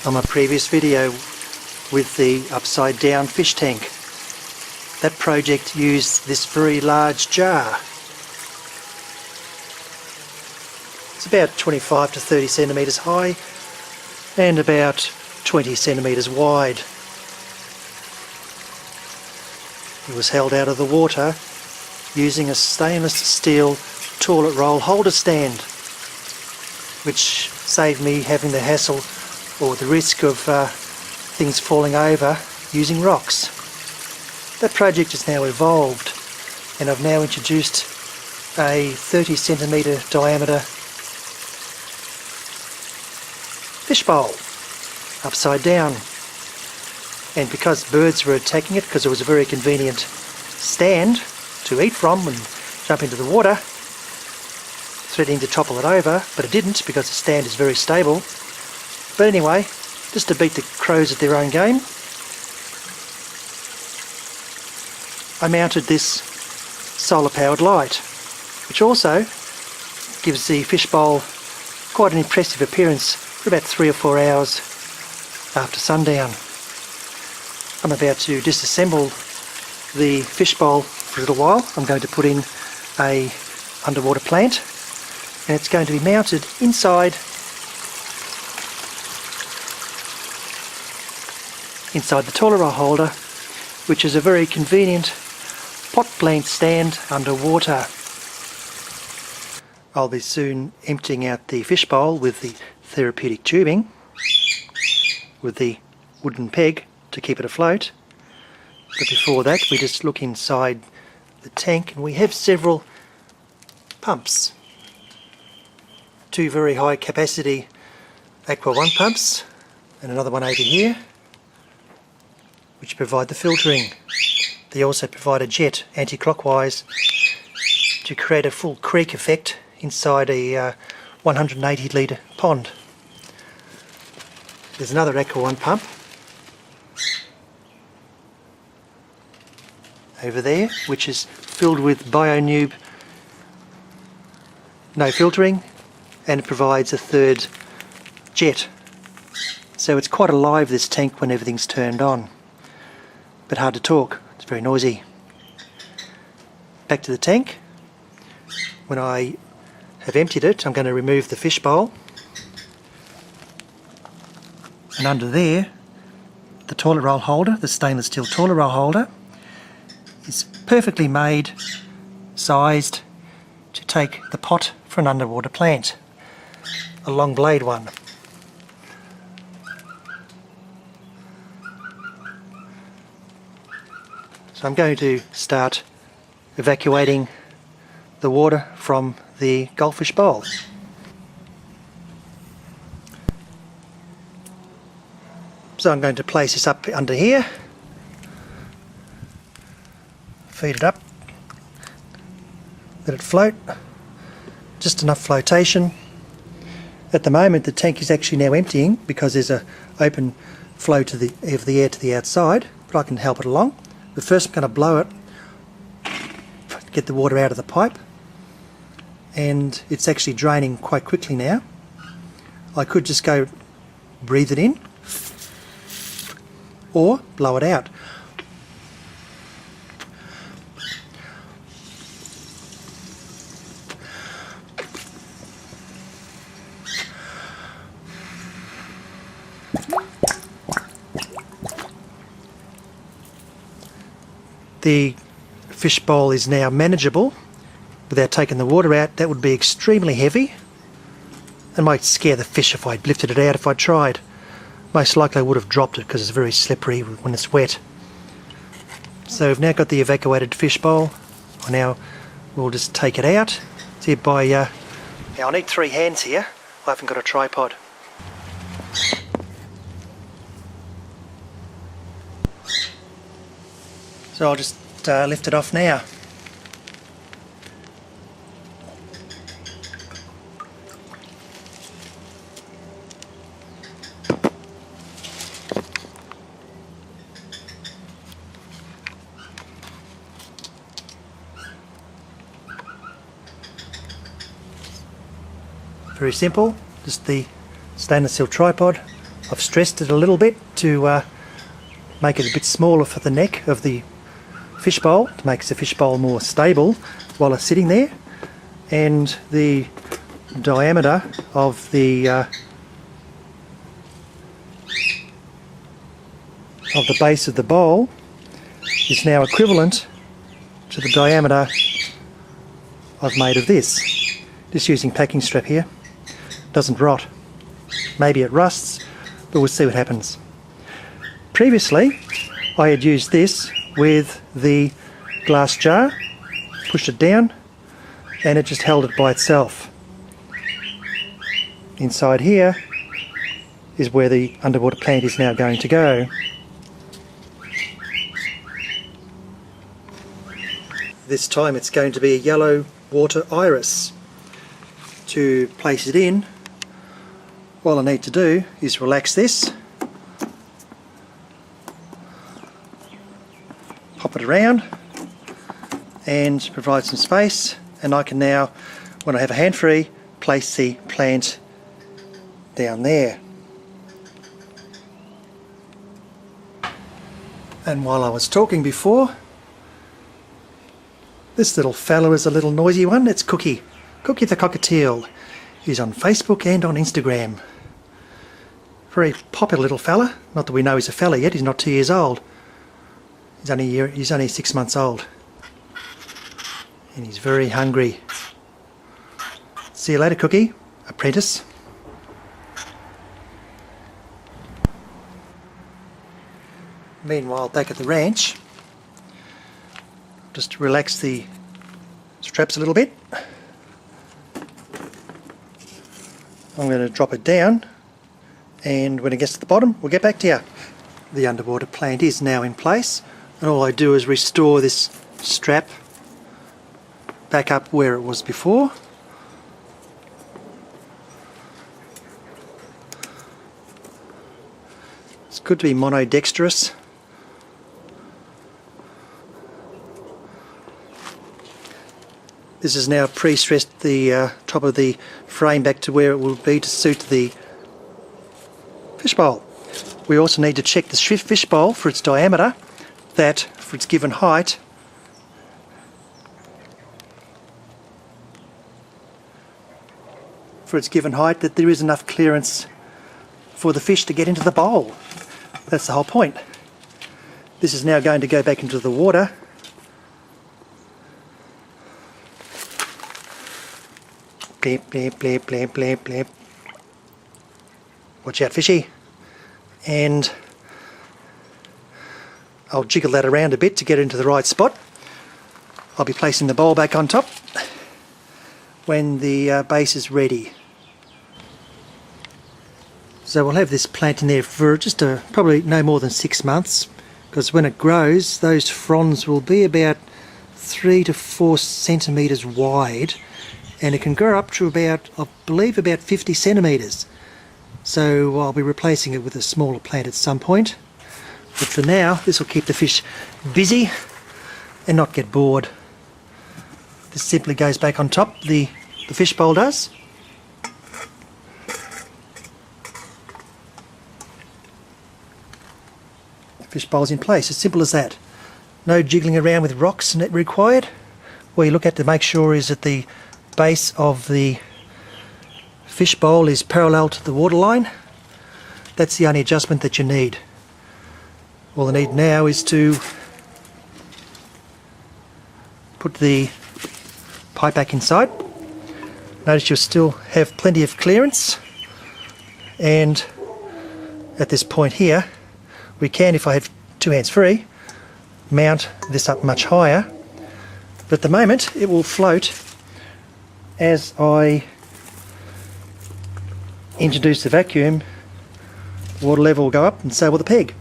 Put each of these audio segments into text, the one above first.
on my previous video with the upside down fish tank. That project used this very large jar. It's about 25 to 30 centimetres high and about 20 centimetres wide. It was held out of the water using a stainless steel toilet roll holder stand, which saved me having the hassle or the risk of things falling over using rocks. That project has now evolved, and I've now introduced a 30 centimetre diameter fishbowl upside down. And because birds were attacking it, because it was a very convenient stand to eat from and jump into the water, threatening to topple it over, but it didn't because the stand is very stable. But anyway, just to beat the crows at their own game, I mounted this solar powered light, which also gives the fishbowl quite an impressive appearance for about 3 or 4 hours after sundown. I'm about to disassemble the fishbowl for a little while. I'm going to put in a underwater plant, and it's going to be mounted inside the toilet roll holder, which is a very convenient pot plant stand underwater. I'll be soon emptying out the fishbowl with the therapeutic tubing with the wooden peg to keep it afloat. But before that, we just look inside the tank, and we have several pumps. 2 very high capacity Aqua 1 pumps and another one over here, which provide the filtering. They also provide a jet anti-clockwise to create a full creek effect inside a 180 litre pond. There's another Aqua 1 pump over there, which is filled with BioNube, no filtering, and it provides a third jet. So it's quite alive, this tank, when everything's turned on, but hard to talk, it's very noisy. Back to the tank. When I have emptied it, I'm going to remove the fishbowl, and under there the toilet roll holder, the stainless steel toilet roll holder, is perfectly made, sized to take the pot for an underwater plant, a long blade one. So I'm going to start evacuating the water from the goldfish bowl. So I'm going to place this up under here, feed it up, let it float, just enough flotation. At the moment the tank is actually now emptying because there's an open flow of the air to the outside, but I can help it along. But first I'm going to blow it, get the water out of the pipe, and it's actually draining quite quickly now. I could just go breathe it in or blow it out. The fish bowl is now manageable without taking the water out. That would be extremely heavy and might scare the fish if I'd lifted it out if I tried. Most likely I would have dropped it because it's very slippery when it's wet. So we've now got the evacuated fish bowl. Now we'll just take it out. See by now I need 3 hands here. I haven't got a tripod. So I'll just lift it off now. Very simple, just the stainless steel tripod I've stressed it a little bit to make it a bit smaller for the neck of the fishbowl, to make the fishbowl more stable while it's sitting there. And the diameter of the base of the bowl is now equivalent to the diameter I've made of this. Just using packing strap here. Doesn't rot. Maybe it rusts, but we'll see what happens. Previously, I had used this with the glass jar, pushed it down, and it just held it by itself. Inside here is where the underwater plant is now going to go. This time it's going to be a yellow water iris. To place it in, all I need to do is relax this, pop it around and provide some space, and I can now, when I have a hand free, place the plant down there. And while I was talking before, this little fella is a little noisy one. It's Cookie. Cookie the cockatiel. He's on Facebook and on Instagram. Very popular little fella. Not that we know he's a fella yet. He's not 2 years old. He's only 6 months old. And he's very hungry. See you later, Cookie. Apprentice. Meanwhile, back at the ranch, just relax the straps a little bit. I'm going to drop it down, and when it gets to the bottom, we'll get back to you. The underwater plant is now in place, and all I do is restore this strap back up where it was before. It's good to be monodexterous. This has now pre-stressed the top of the frame back to where it will be to suit the fishbowl. We also need to check the fishbowl for its diameter, that for its given height that there is enough clearance for the fish to get into the bowl. That's the whole point. This is now going to go back into the water. Bleep, bleep, bleep, bleep, bleep, bleep. Watch out, fishy. And I'll jiggle that around a bit to get into the right spot. I'll be placing the bowl back on top when the base is ready. So we'll have this plant in there for just probably no more than 6 months, because when it grows, those fronds will be about 3 to 4 centimetres wide, and it can grow up to about, I believe, about 50 centimetres. So I'll be replacing it with a smaller plant at some point. But for now, this will keep the fish busy and not get bored. This simply goes back on top, the fish bowl does. The fish bowl's in place, as simple as that. No jiggling around with rocks required. What you look at to make sure is that the base of the fish bowl is parallel to the water line. That's the only adjustment that you need. All I need now is to put the pipe back inside. Notice you'll still have plenty of clearance, and at this point here we can, if I have 2 hands free, mount this up much higher, but at the moment it will float as I introduce the vacuum. Water level will go up, and so will the peg.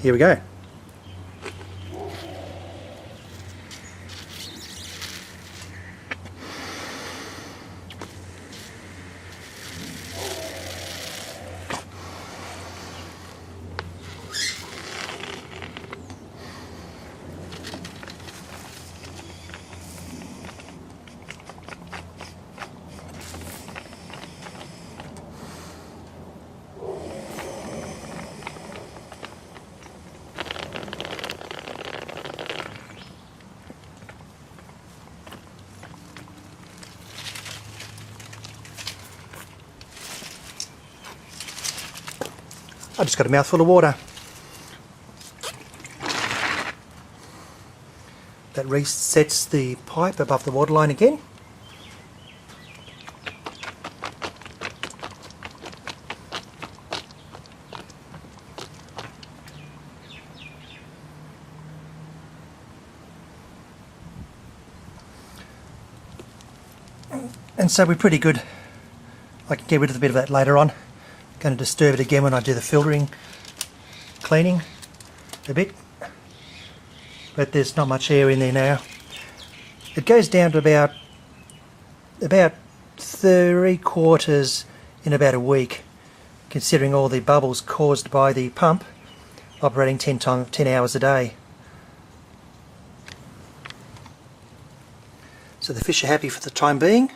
Here we go. I just got a mouthful of water. That resets the pipe above the waterline again. And so we're pretty good. I can get rid of a bit of that later on. I'm going to disturb it again when I do the filtering, cleaning a bit. But there's not much air in there now. It goes down to about 3/4 in about a week, considering all the bubbles caused by the pump operating 10 hours a day. So the fish are happy for the time being.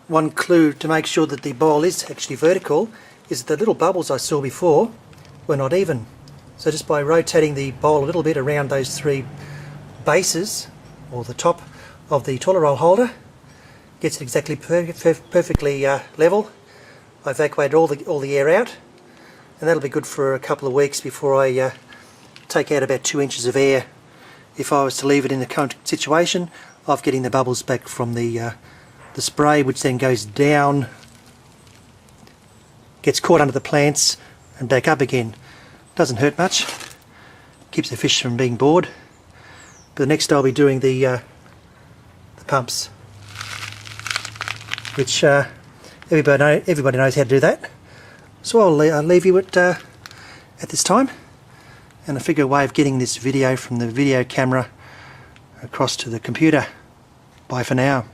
One clue to make sure that the bowl is actually vertical is that the little bubbles I saw before were not even. So just by rotating the bowl a little bit around those 3 bases, or the top of the toilet roll holder, gets it exactly perfectly level. I evacuated all the air out, and that'll be good for a couple of weeks before I take out about 2 inches of air. If I was to leave it in the current situation of getting the bubbles back from the spray, which then goes down, gets caught under the plants and back up again. Doesn't hurt much, keeps the fish from being bored. But next I'll be doing the pumps, which everybody knows how to do that. So I'll leave you at this time, and I'll figure a way of getting this video from the video camera across to the computer. Bye for now.